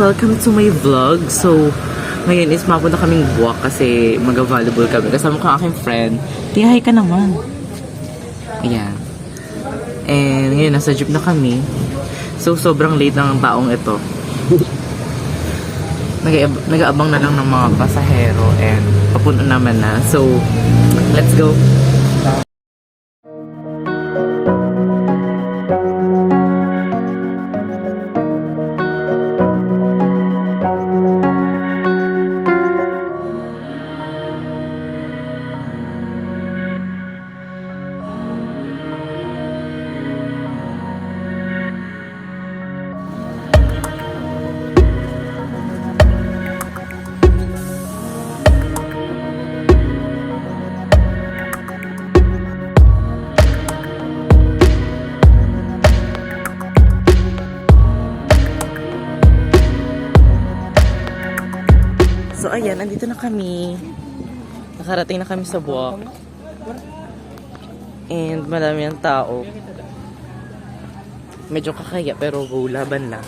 welcome to my vlog. So, ngayon is mapunta kaming buwak kasi mag-volleyball kami. Kasama ko ang aking friend. Tiyahay ka naman. Ayan. And ngayon, nasa jeep na kami. So, sobrang late ng taong ito. Nag-aabang na lang ng mga pasahero and papunta naman na. So, let's go. So, ayan, andito na kami. Nakarating na kami sa buwak. And marami ang tao. Medyo kakaya, pero go, laban lang.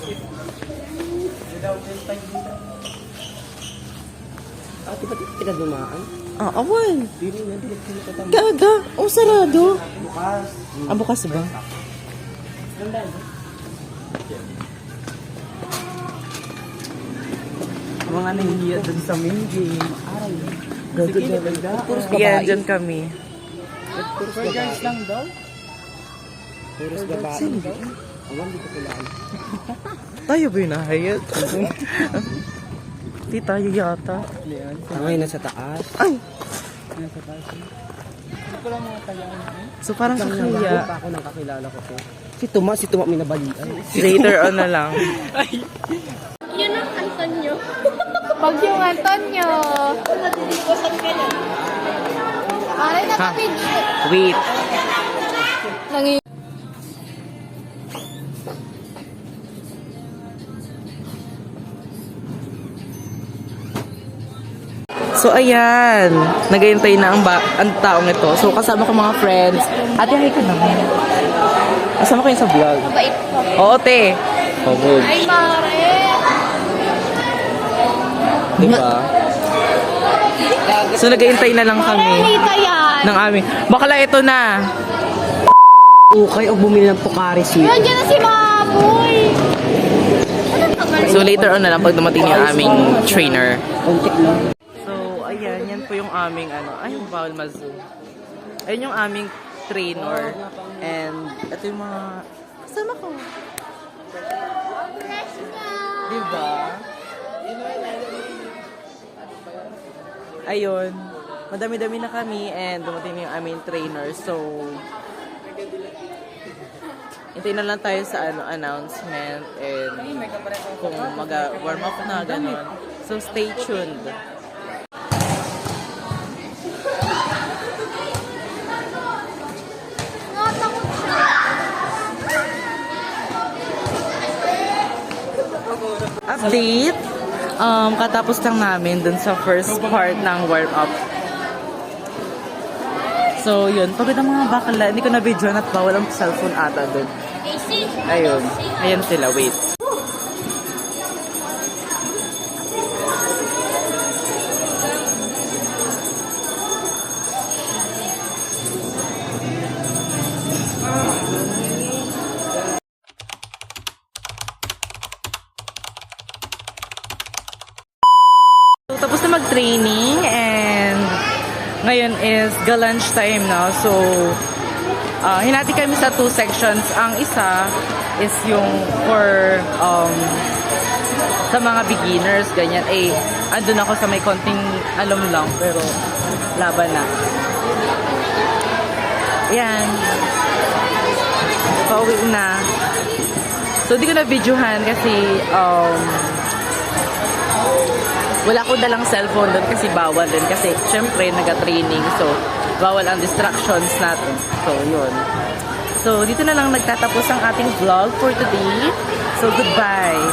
Ate, ba't pinadumaan? Ah, awan. Dili na, dili ko na. Gaga. Oh, sarado. Bukas. Ah, bukas ba? Mga nahihiya dun sa main game. Aray. Gagod na talaga. Puros babae. Yan, dyan kami. Puros babae. Guys lang daw. Puros babae daw. Awan, di ko kailangan. Tayo ba yun nahayat? Di tayo yata. Tangay na sa taas. Ay! Nasa taas. Hindi ko lang mga tayaan. So parang kakaya. Pa ako nang kakilala ko to. Si Tuma may nabalian. Later on na lang. Yun ang Antonio. Pag yung Antonio. Natitikosan ka na. Aray, nakapage. Wait. Nangi. So ayan, nagayantay na ang taong ito. So kasama ko mga friends. Ate, hi ka naman. Kasama ko yun sa vlog. Mabait po. Oo, te. Oo. Ay, Mare. Diba? So nagayantay na lang kami Marita yan. ng aming. Bakla ito na. Ukay o bumili ng Pocari Sweet. Yan, dyan na si Maboy. So later on na lang pag dumating yung aming trainer. Kontik lang. So ayan, yan po yung aming ano. Ay, bawal ma-zoom. Ayun yung aming trainer. And ito yung mga kasama ko. Diba? Ayun. Madami-dami na kami and dumating na yung aming trainer. So, hintayin na lang tayo sa announcement and kung mag-warm up na, gano'n. So, stay tuned. Update. Katapos lang namin dun sa first part ng warm up. So, yun. Pagod ang mga bakla. Hindi ko na-video at bawal ang cellphone ata dun. Ayun. Ayan sila. Wait. So, tapos na mag-training and ngayon is ga-lunch time na. So, hinati kami sa 2 sections. Ang isa is yung for sa mga beginners, ganyan. Eh, andun ako sa may konting alam lang, pero laban na. Yan. Pauwi na. So, di ko na videohan kasi wala ko dalang cellphone doon kasi bawal din. Kasi syempre nag-training. So, bawal ang distractions natin. So, yun. So, dito na lang nagtatapos ang ating vlog for today. So, goodbye.